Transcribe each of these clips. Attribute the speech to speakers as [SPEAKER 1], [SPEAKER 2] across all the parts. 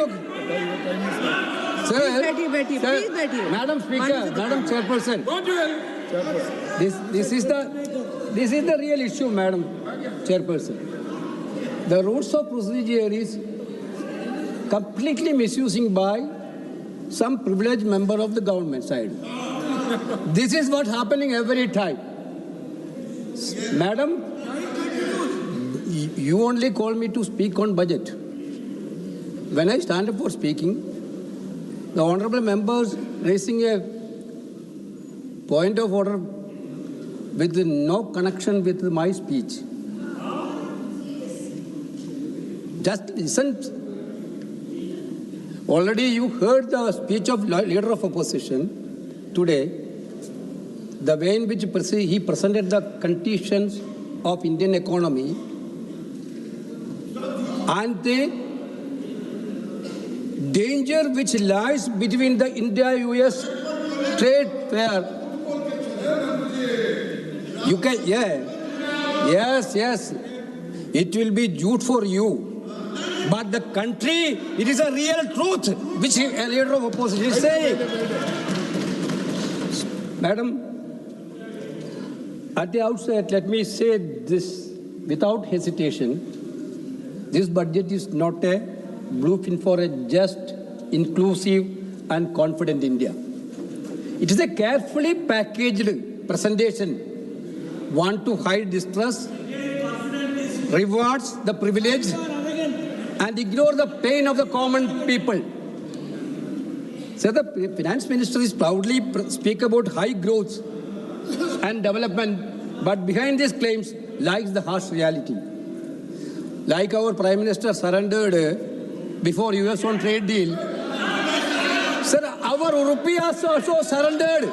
[SPEAKER 1] look. Sir, Madam Speaker, Madam Chairperson. This is the real issue, Madam Chairperson. The rules of procedure is completely misusing by some privileged member of the government side. This is what's happening every time. Madam, you only call me to speak on budget. When I stand up for speaking, the honorable members raising a point of order with no connection with my speech. Just listen. Already you heard the speech of leader of opposition today, the way in which he presented the conditions of Indian economy and the danger which lies between the India-US trade fair. You can, yes, it will be jute for you. But the country, it is a real truth, which a leader of opposition is saying. Madam, at the outset, let me say this without hesitation. This budget is not a blueprint for a just, inclusive and confident India. It is a carefully packaged presentation. Want to hide distress, rewards the privileged, and ignore the pain of the common people. So the finance minister is proudly speak about high growth and development, but behind these claims lies the harsh reality. Like our Prime Minister surrendered before US on trade deal, sir, our rupee also surrendered.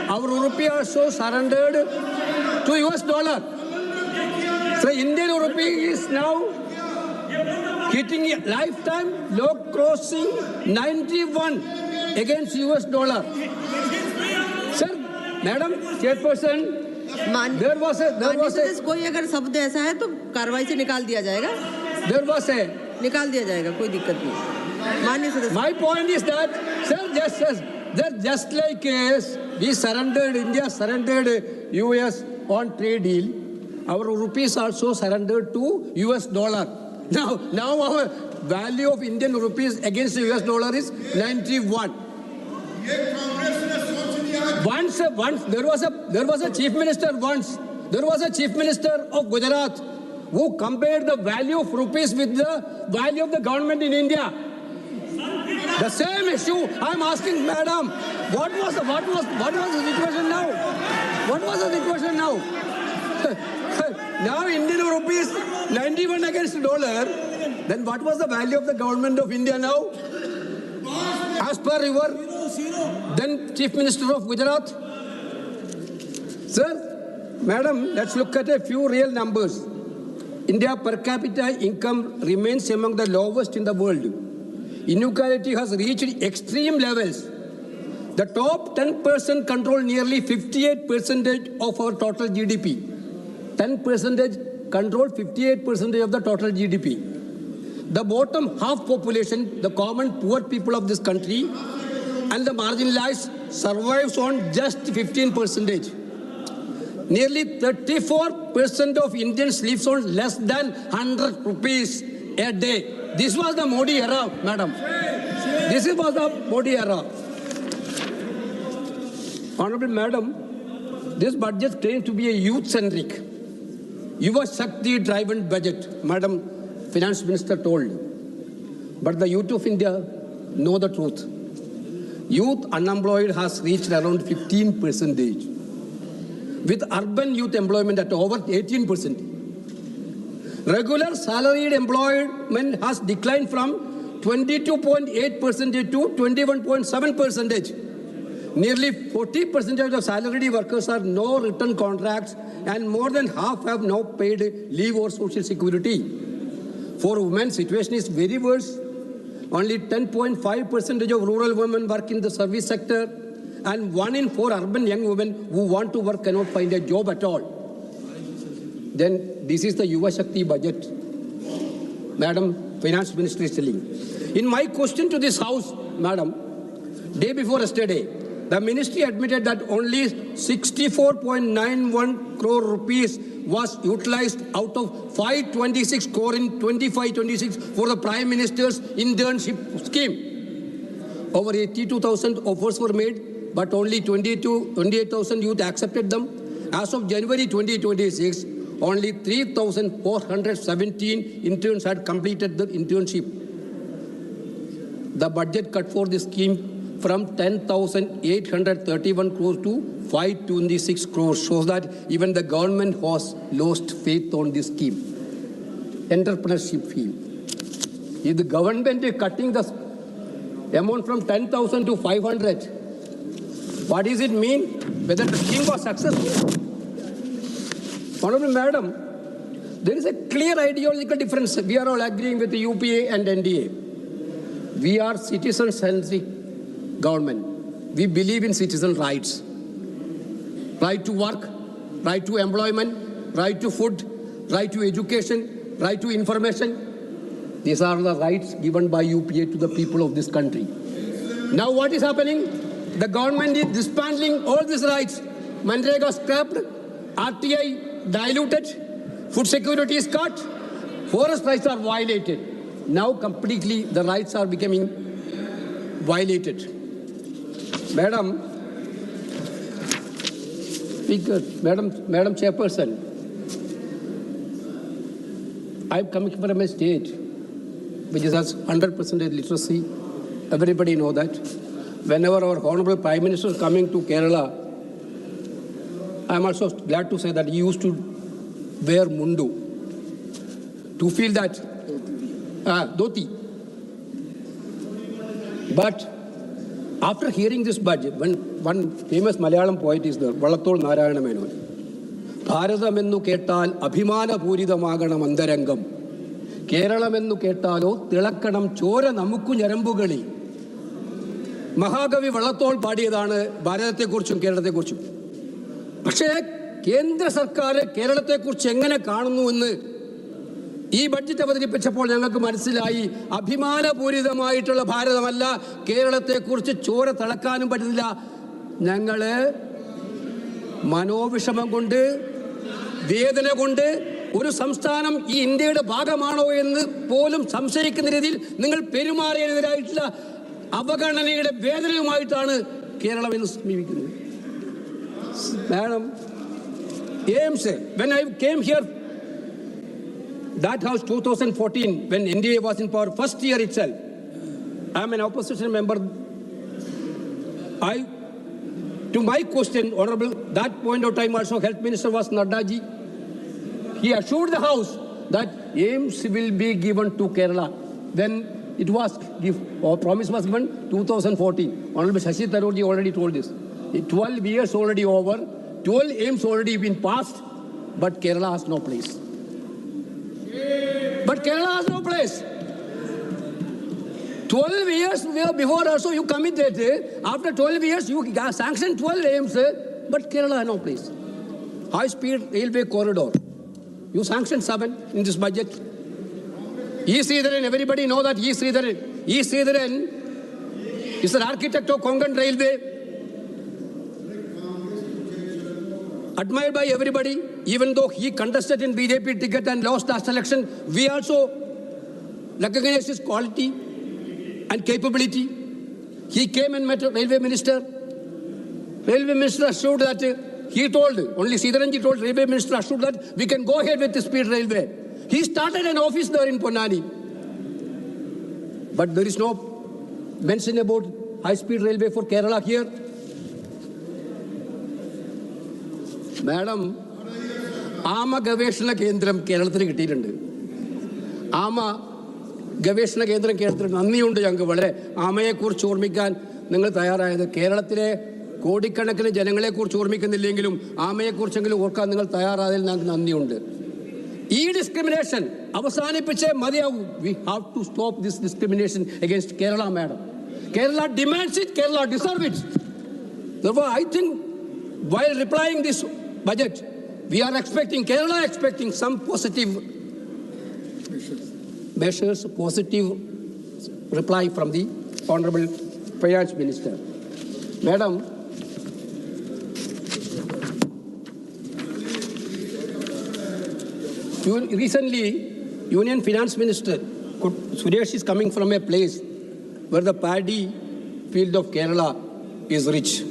[SPEAKER 1] Our rupee also surrendered to US dollar. So Indian rupee is now hitting a lifetime low, crossing 91 against US dollar. Sir, Madam Chairperson, there was a
[SPEAKER 2] कोई अगर शब्द ऐसा है तो कार्रवाई से निकाल दिया जाएगा.
[SPEAKER 1] There was a
[SPEAKER 2] निकाल दिया जाएगा, कोई दिक्कत नहीं. माननीय सदस्य.
[SPEAKER 1] My point is that, sir, just like we surrendered, India surrendered US on trade deal, our rupees also surrendered to US dollar. Now our value of Indian rupees against the US dollar is 91. Once there was a chief minister of Gujarat who compared the value of rupees with the value of the government in India. The same issue I'm asking, Madam, what was the situation now? What was the situation now? Now Indian rupees 91 against dollar. Then what was the value of the government of India now? As per your then Chief Minister of Gujarat. Sir, Madam, let's look at a few real numbers. India per capita income remains among the lowest in the world. Inequality has reached extreme levels. The top 10% control nearly 58% of our total GDP. 10% control 58% of the total GDP. The bottom half population, the common poor people of this country, and the marginalized survives on just 15%. Nearly 34% of Indians lives on less than 100 rupees a day. This was the Modi era, Madam. This was the Modi era. Honorable Madam, this budget claims to be a youth-centric, Yuva Shakti-driven budget, Madam Finance Minister told. But the youth of India know the truth. Youth unemployed has reached around 15%, with urban youth employment at over 18%. Regular salaried employment has declined from 22.8% to 21.7%. Nearly 40% of the salaried workers are no written contracts, and more than half have no paid leave or social security. For women, situation is very worse. Only 10.5% of rural women work in the service sector, and 1 in 4 urban young women who want to work cannot find a job at all. Then this is the Yuva Shakti budget, Madam Finance Minister is telling. In my question to this House, Madam, day before yesterday, the ministry admitted that only 64.91 crore rupees was utilized out of 526 crore in 25-26 for the Prime Minister's internship scheme. Over 82,000 offers were made, but only 28,000 youth accepted them. As of January 2026, only 3,417 interns had completed the internship. The budget cut for this scheme from 10,831 crores to 526 crores shows that even the government has lost faith on this scheme. Entrepreneurship field. If the government is cutting the amount from 10,000 to 500, what does it mean? Whether the scheme was successful? Honorable Madam, there is a clear ideological difference. We are all agreeing with the UPA and NDA. We are citizen-centric government. We believe in citizen rights. Right to work, right to employment, right to food, right to education, right to information. These are the rights given by UPA to the people of this country. Now what is happening? The government is dismantling all these rights. Manrega scrapped, RTI diluted, food security is cut, forest rights are violated. Now completely the rights are becoming violated. Madam Speaker, Madam Chairperson, I'm coming from a state which has 100% literacy. Everybody know that. Whenever our Honorable Prime Minister is coming to Kerala, I'm also glad to say that he used to wear mundu to feel that dhoti. But after hearing this budget, one famous Malayalam poet is there, Valathol Narayana Menon. Bharatamennu kettal abhimana pooritamaganam andarangam. Keralamennu kettalo tilakkanam chora namukku ñarambugaliൽ. മഹാകവി വള്ളത്തോൾ പാടിയതാണ് ഭാരതത്തെക്കുറിച്ചും കേരളത്തെക്കുറിച്ചും. പക്ഷേ കേന്ദ്ര സർക്കാർ കേരളത്തെക്കുറിച്ച് എങ്ങനെ കാണുന്നു എന്ന് ഈ budget അവതരിപ്പിച്ചപ്പോൾ ഞങ്ങൾക്ക് മനസ്സിലായി. അഭിമാനപൂരിതമായിട്ടുള്ള ഭാരതമല്ല, കേരളത്തെക്കുറിച്ച് ചോര തിളക്കാനും പറ്റുന്നില്ല. ഞങ്ങൾ മനോവിഷമം കൊണ്ട്, വേദന കൊണ്ട് ഒരു സംസ്ഥാനം ഈ ഇന്ത്യയുടെ ഭാഗമാണോ എന്ന് പോലും സംശയിക്കുന്ന രീതിയിൽ നിങ്ങൾ പെരുമാറിയതിനായിട്ടുള്ള അവഗണനയുടെ വേദനയുമായിട്ടാണ് കേരളം ഇന്ന് സമീപിക്കുന്നത്. Madam, AIMS, when I came here, that house 2014, when NDA was in power, first year itself, I am an opposition member. To my question, Honorable, that point of time also Health Minister was Naddaji. He assured the House that AIMS will be given to Kerala. Then it was, promise was given 2014. Honorable Shashi Tharoor already told this. 12 years already over, 12 AIMS already been passed, but Kerala has no place. But Kerala has no place. 12 years before also you committed, after 12 years you sanctioned 12 AIMS, but Kerala has no place. High speed railway corridor, you sanctioned 7 in this budget. E. Sridharan, everybody know that E. Sridharan is the architect of Konkan Railway. Admired by everybody, even though he contested in BJP ticket and lost last election, we also recognize his quality and capability. He came and met a railway minister. Railway minister assured that only Sridharanji told railway minister assured that we can go ahead with the speed railway. He started an office there in Ponnani. But there is no mention about high-speed railway for Kerala here. Madam, Ama Gaveshana Kendram Kerala കിട്ടിയിട്ടുണ്ട്. ആമ ഗവേഷണ കേന്ദ്രം കേരളത്തിൽ നന്ദിയുണ്ട് ഞങ്ങൾക്ക് വളരെ. ആമയെക്കുറിച്ച് ഓർമ്മിക്കാൻ നിങ്ങൾ തയ്യാറായത്, കേരളത്തിലെ കോടിക്കണക്കിന് ജനങ്ങളെക്കുറിച്ച് ഓർമ്മിക്കുന്നില്ലെങ്കിലും ആമയെക്കുറിച്ചെങ്കിലും ഓർക്കാൻ നിങ്ങൾ തയ്യാറായതിൽ ഞങ്ങൾക്ക് നന്ദിയുണ്ട്. ഈ ഡിസ്ക്രിമിനേഷൻ അവസാനിപ്പിച്ചേ മതിയാവൂ. We have to stop this discrimination against Kerala, madam. Kerala demands it, Kerala deserves it. Therefore, I think while replying this budget, we are expecting, Kerala expecting some positive measures, positive reply from the Honorable Finance Minister. Madam, recently, Union Finance Minister Suresh is coming from a place where the paddy field of Kerala is rich,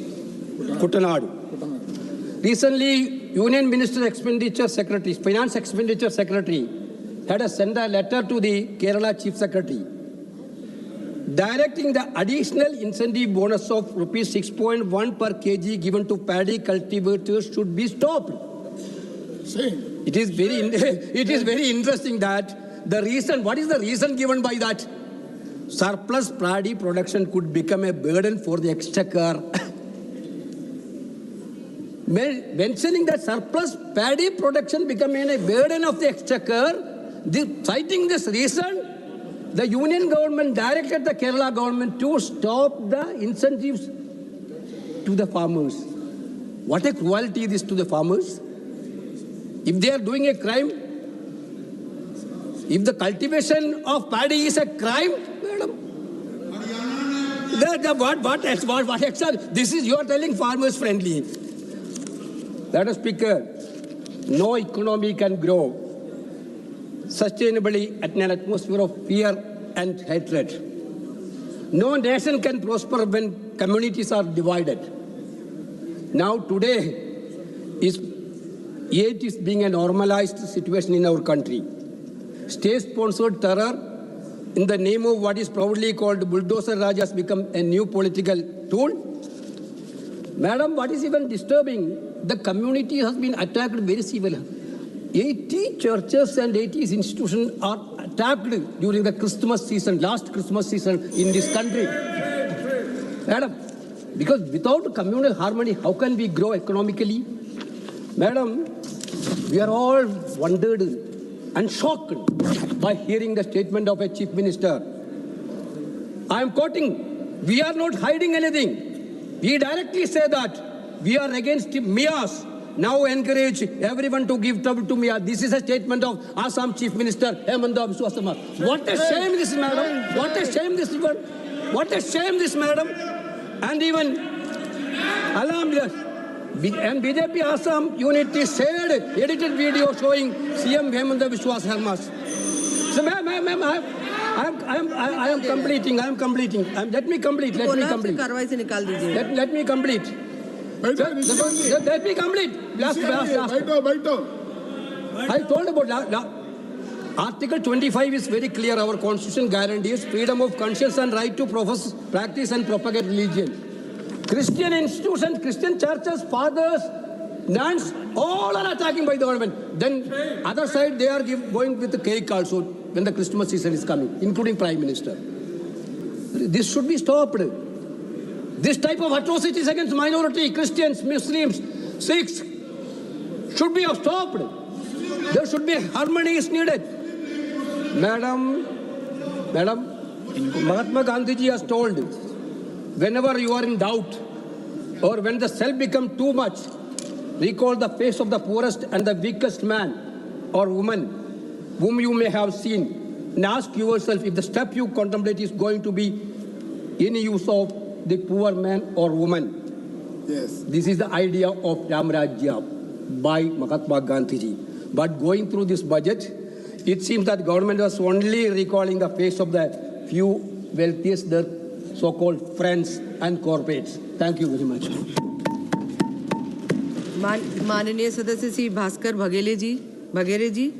[SPEAKER 1] Kuttanadu. Recently, Union Minister Expenditure Secretary, Finance Expenditure Secretary, had sent a letter to the Kerala Chief Secretary directing the additional incentive bonus of rupees 6.1 per kg given to paddy cultivators should be stopped.
[SPEAKER 3] Same.
[SPEAKER 1] It is very interesting that what is the reason given by that? Surplus paddy production could become a burden for the exchequer. Mentioning that surplus paddy production becoming a burden of the exchequer, citing this reason, the union government directed the Kerala government to stop the incentives to the farmers. What a cruelty this to the farmers. If they are doing a crime, if the cultivation of paddy is a crime, madam, what extra? This is you are telling farmers friendly. Madam Speaker, no economy can grow sustainably at an atmosphere of fear and hatred. No nation can prosper when communities are divided. Now today it is being a normalized situation in our country. State-sponsored terror in the name of what is proudly called bulldozer Raj has become a new political tool. Madam, what is even disturbing, the community has been attacked very severely. 80 churches and 80 institutions are attacked during the Christmas season, last Christmas season in this country. Madam, because without communal harmony, how can we grow economically? Madam, we are all wondered and shocked by hearing the statement of a chief minister. I am quoting, we are not hiding anything. We directly say that we are against Mias. Now encourage everyone to give trouble to Mia. This is a statement of Assam Chief Minister Hemanta Biswa Sarma. What a shame this, madam. What a shame this, what a shame this, madam. And even alarm yes. And BJP Assam unity shared edited video showing CM Hemanta Biswa Sarma. So, ma'am, I am completing. Let me complete.
[SPEAKER 2] कार्रवाई से निकाल दीजिए.
[SPEAKER 1] Let me complete. Let me complete. Last. I told about Article 25 is very clear. Our constitution guarantees freedom of conscience and right to profess, practice and propagate religion. Christian institutions, Christian churches, fathers, nuns, all are attacking by the government. Then other side they are going with the cake also when the Christmas season is coming, including Prime Minister. This should be stopped. This type of atrocities against minority, Christians, Muslims, Sikhs should be stopped. There should be harmony is needed. Madam, Mahatma Gandhi ji has told, whenever you are in doubt or when the self becomes too much, recall the face of the poorest and the weakest man or woman whom you may have seen and ask yourself if the step you contemplate is going to be in use of the poor man or woman.
[SPEAKER 3] Yes.
[SPEAKER 1] This is the idea of Ramrajya by Mahatma Gandhi ji. But going through this budget, it seems that government was only recalling the face of the few wealthiest, the so-called friends and corporates. Thank you very much.
[SPEAKER 2] माननीय सदस्य श्री भास्कर भगेरे जी